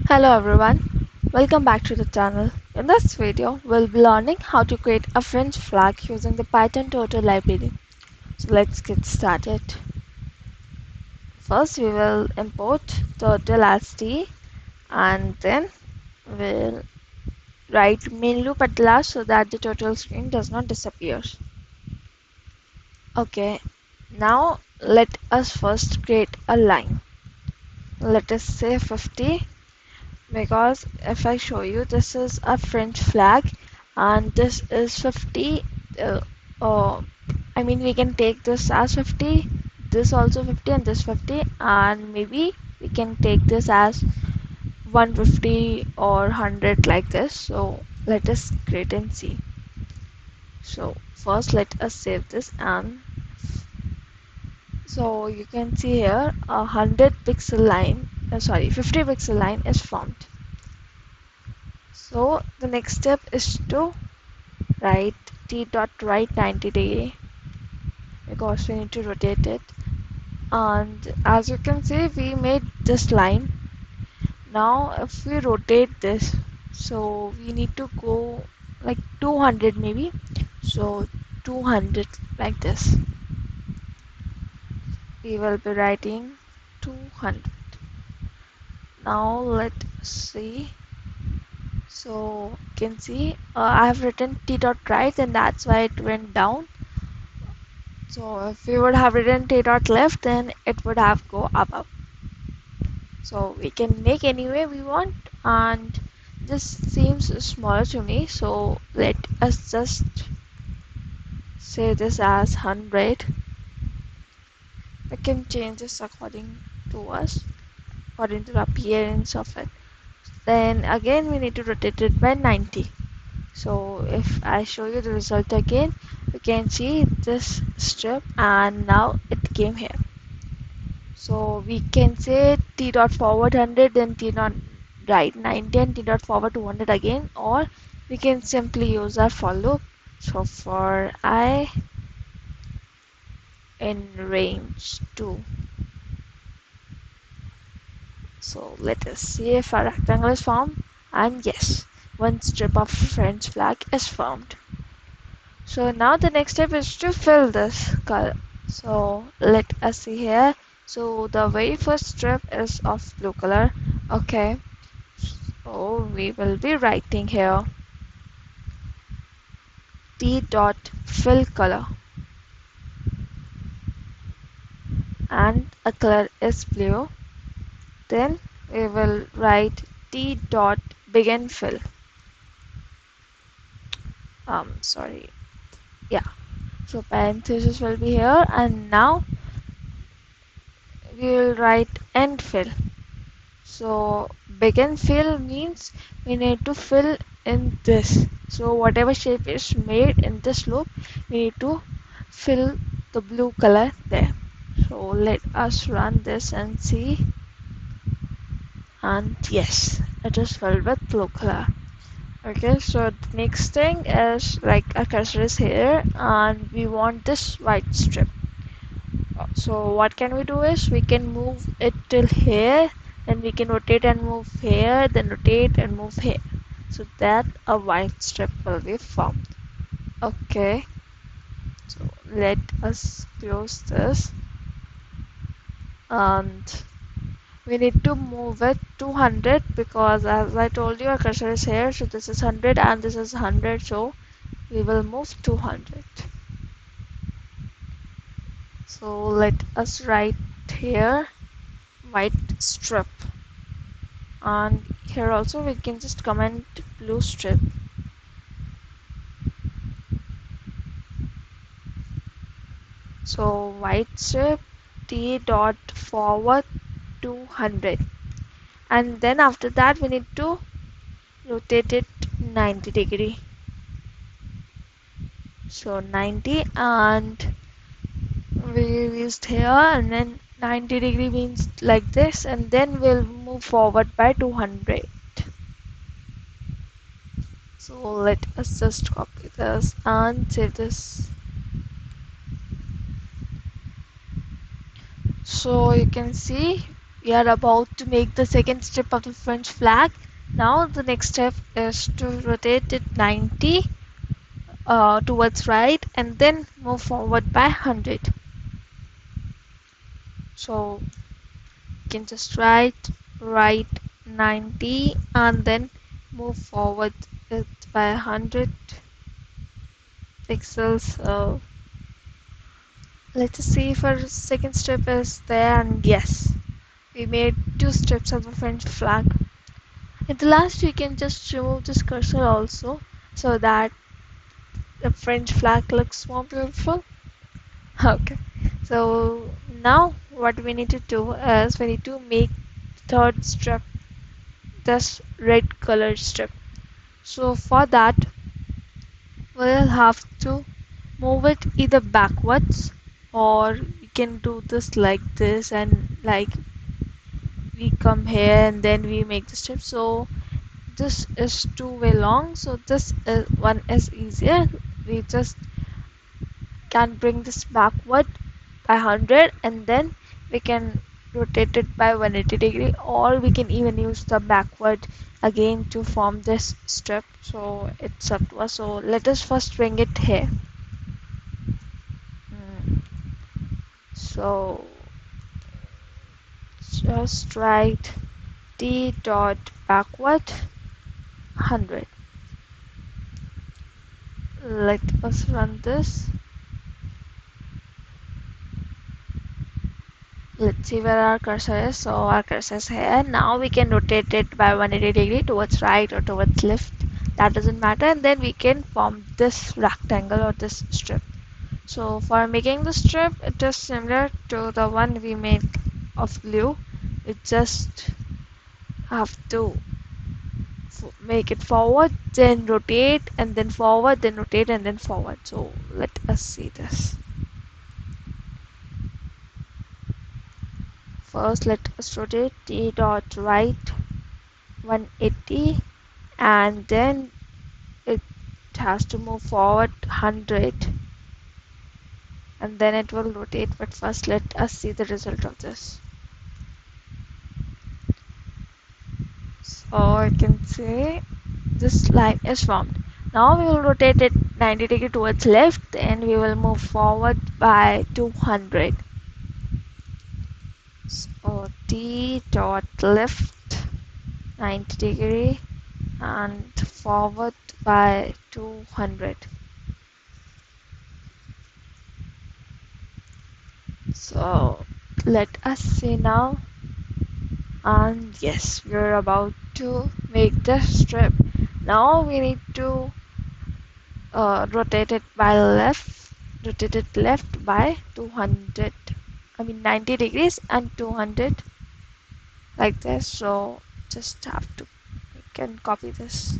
Hello everyone, welcome back to the channel. In this video, we'll be learning how to create a French flag using the Python Turtle library. So let's get started. First, we will import turtle as t and then we'll write main loop at last so that the turtle screen does not disappear. Okay, now let us first create a line. Let us say 50 because if I show you, this is a French flag and this is 50. uh, uh, I mean we can take this as 50, this also 50 and this 50, and maybe we can take this as 150 or 100 like this. So let us create and see. So first let us save this, and so you can see here a 100 pixel line, sorry, 50 pixel line is formed. So the next step is to write t dot right 90 because we need to rotate it. And as you can see, we made this line. Now if we rotate this, so we need to go like 200 maybe. So 200 like this. We will be writing 200. Now let's see. So you can see I have written t dot right and that's why it went down. So if we would have written t dot left, then it would have go up. So we can make any way we want, and this seems smaller to me. So let us just say this as 100. We can change this according to us, according to the appearance of it. Then again we need to rotate it by 90. So if I show you the result again, you can see this strip and now it came here. So we can say t dot forward 100, then t dot right 90 and t dot forward 200 again, or we can simply use our for loop. So for I in range 2. So let us see if our rectangle is formed, and yes, one strip of French flag is formed. So now the next step is to fill this color. So let us see here. So the very first strip is of blue color. Okay. So we will be writing here t dot fill color, and a color is blue. Then we will write t dot begin fill. Sorry. Yeah. So parenthesis will be here, and now we will write end fill. So begin fill means we need to fill in this. So whatever shape is made in this loop, we need to fill the blue color there. So let us run this and see. And yes, it is filled with blue color. Okay, so the next thing is like a cursor is here and we want this white strip. So what can we do is we can move it till here, then we can rotate and move here, then rotate and move here, so that a white strip will be formed. Okay, so let us close this, and we need to move it 200 because as I told you, our cursor is here, so this is 100 and this is 100, so we will move 200. So let us write here white strip, and here also we can just comment blue strip. So white strip t dot forward 200, and then after that we need to rotate it 90 degree. So 90, and we used here, and then 90 degree means like this, and then we'll move forward by 200. So let us just copy this and save this. So you can see we are about to make the second step of the French flag. Now the next step is to rotate it 90 towards right and then move forward by 100. So you can just right 90 and then move forward it by 100 pixels. So let's see if our second step is there, and yes, we made two steps of the French flag. At the last we can just remove this cursor also so that the French flag looks more beautiful. Okay, so now what we need to do is we need to make third strip this red color strip. So for that we'll have to move it either backwards, or we can do this like this, and like we come here and then we make the strip. So this is two-way long, so this is one is easier. We just can bring this backward by 100 and then we can rotate it by 180 degree, or we can even use the backward again to form this strip. So it's up to us. So let us first bring it here. Mm, so just write d dot backward 100. Let us run this. Let's see where our cursor is. So our cursor is here. Now we can rotate it by 180 degree towards right or towards left. That doesn't matter. And then we can form this rectangle or this strip. So for making the strip, it is similar to the one we made of blue. We just have to make it forward, then rotate, and then forward, then rotate, and then forward. So let us see this. First, let us rotate t dot right 180, and then it has to move forward 100, and then it will rotate. But first let us see the result of this. So I can say this line is formed. Now we will rotate it 90 degree towards left and we will move forward by 200. So t dot left 90 degree and forward by 200. So let us see now, and yes, we're about to make the strip. Now we need to rotate it by rotate it left by 200, I mean 90 degrees and 200 like this. So just have to, we can copy this.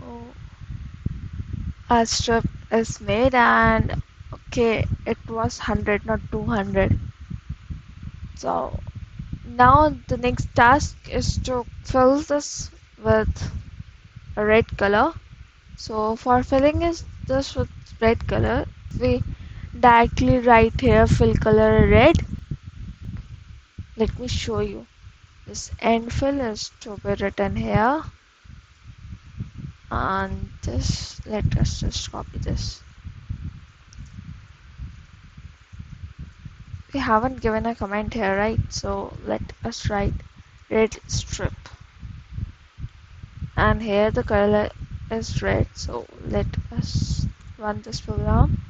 Oh, our strip is made, and okay, it was 100 not 200. So now the next task is to fill this with a red color. So for filling this with red color, we directly write here fill color red. Let me show you. This end fill is to be written here, and this, let us just copy this. We haven't given a comment here, right? So let us write red strip, and here the color is red. So let us run this program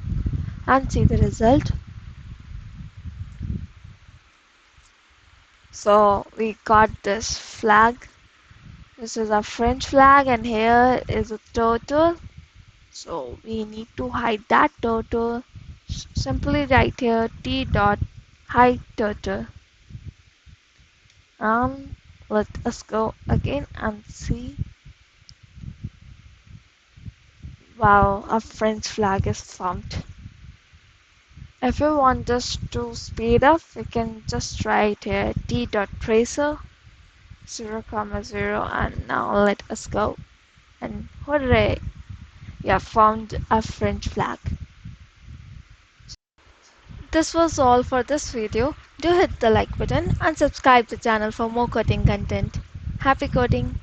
and see the result. So we got this flag. This is a French flag, and here is a turtle. So we need to hide that turtle. Simply write here t dot hide turtle. And let us go again and see. Wow, a French flag is formed. If we want this to speed up, we can just write here t dot tracer 0, 0, and now let us go. And hooray! We have found a French flag. This was all for this video. Do hit the like button and subscribe the channel for more coding content. Happy coding!